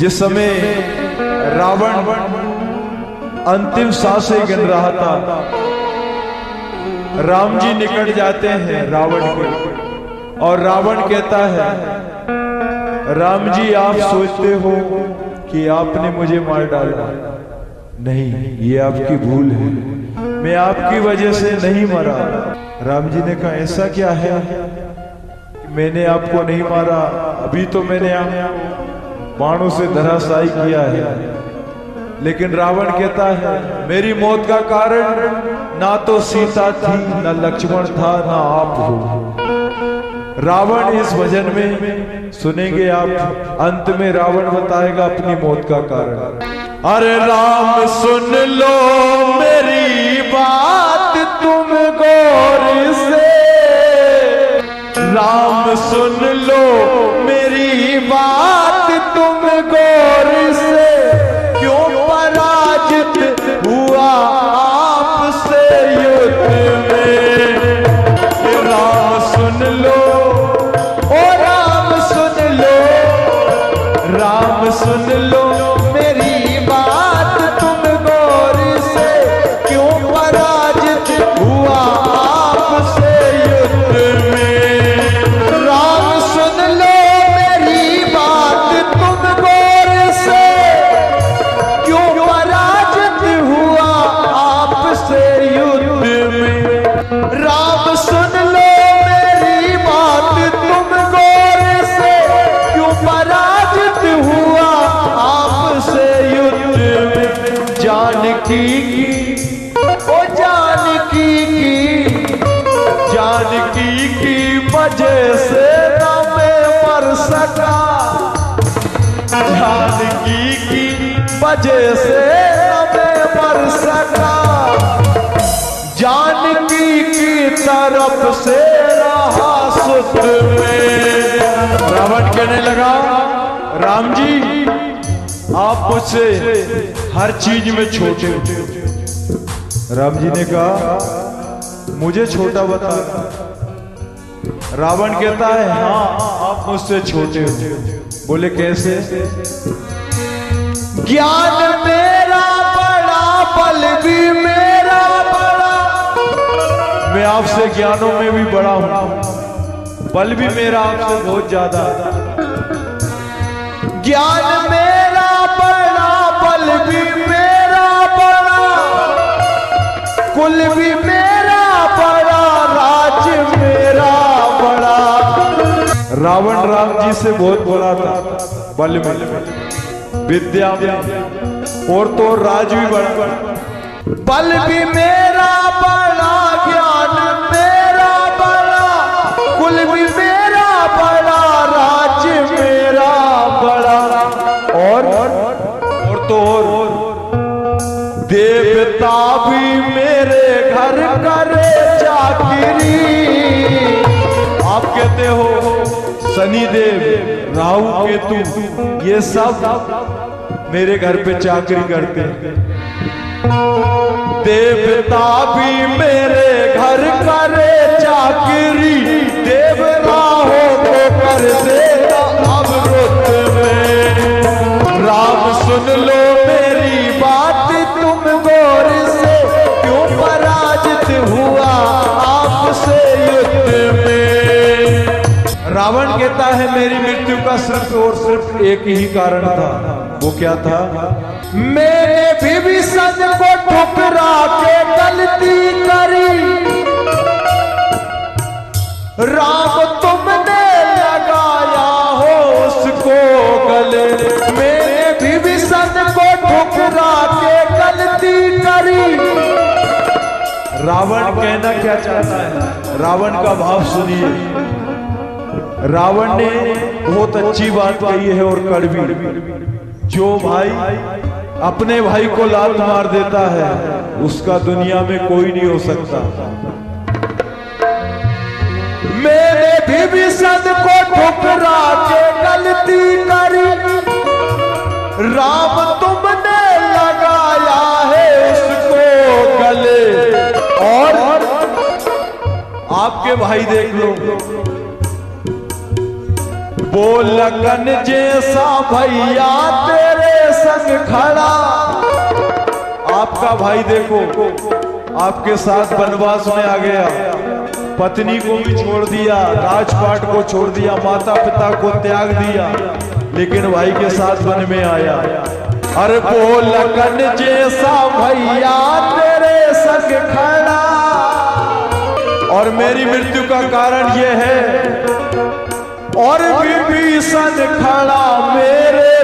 जिस समय रावण अंतिम सांसें गिन रहा था, राम जी निकट जाते हैं रावण के और रावण कहता है, राम जी आप सोचते हो कि आपने मुझे मार डाला, नहीं, ये आपकी भूल है, मैं आपकी वजह से नहीं मरा। राम जी ने कहा ऐसा क्या है कि मैंने आपको नहीं मारा, अभी तो मैंने आपको बाणों से धराशायी किया है। लेकिन रावण कहता है मेरी मौत का कारण ना तो सीता थी, ना लक्ष्मण था, ना आप हो। रावण इस भजन में सुनेंगे आप, अंत में रावण बताएगा अपनी मौत का कारण। अरे राम सुन लो मेरी बात तुम गौर से, राम सुन लो मेरी बात तुम गौर से, क्यों पराजित हुआ आपसे युद्ध में। राम सुन लो, ओ राम सुन लो, राम सुन लो मेरी बात तुम गौर से, क्यों पराजित हुआ आपसे युद्ध में। राम सुन लो मेरी बात तुम गौर से, क्यों पराजित हुआ आपसे युद्ध में। राम सुन लो मेरी बात तुम गौर से, क्यों पराजित हुआ आपसे युद्ध में। जानकी की, ओ जानकी की, जानकी की वजह से ना मैं मर सका, जानकी की वजह से ना मैं मर सका, जानकी की तरफ से रहा सुध में। रावण कहने लगा राम जी आप मुझसे हर चीज में छोटे हो। राम जी ने कहा मुझे छोटा बता। रावण कहता है हाँ आप मुझसे छोटे हो। बोले कैसे। ज्ञान मेरा बड़ा, बल भी मेरा बड़ा, मैं आपसे ज्ञानों में भी बड़ा हूं, बल भी मेरा आपसे बहुत ज्यादा। ज्ञान मेरा बड़ा, बल भी मेरा बड़ा, कुल भी मेरा बड़ा, राज मेरा बड़ा। रावण राम जी से बहुत बड़ा था, बल में, विद्या में, और तो राज भी बड़ा। बल भी मेरा बड़ा, ज्ञान मेरा बड़ा, कुल भी मेरा बड़ा, राज मेरा बड़ा। और तो और देवता भी मेरे घर करे चाकरी। आप कहते हो शनिदेव, राहु केतु, ये सब मेरे घर पे चाकरी करते हैं। देवता भी मेरे घर करे चाकरी, देव राहो को कर देगा अमृत में। राम सुन लो मेरी बात तुम गौर से, क्यों पराजित हुआ आपसे युद्ध में। रावण कहता है मेरी मृत्यु का सिर्फ और सिर्फ एक ही कारण था। वो क्या था। मैंने विभीषण को ठुकरा के गलती करी, राम तुमने लगाया हो उसको गले। मैंने विभीषण को ठुकरा के गलती करी। रावण कहना क्या चाहता है, रावण का भाव सुनिए। रावण ने बहुत अच्छी बात कही है और कड़वी। जो भाई अपने भाई को लात मार देता है उसका दुनिया में कोई नहीं हो सकता। मैंने विभीषण को ठुकरा के गलती करी, राम तुमने लगाया है उसको गले। और आपके भाई देख लो, वो लगन जैसा भैया तेरे संग खड़ा। आपका भाई देखो आपके साथ वनवास में आ गया, पत्नी को भी छोड़ दिया, राजपाट को छोड़ दिया, माता पिता को त्याग दिया, लेकिन भाई के साथ वन में आया। अरे वो लगन जैसा भैया तेरे संग खड़ा, और मेरी मृत्यु का कारण ये है, और विभीषण खड़ा मेरे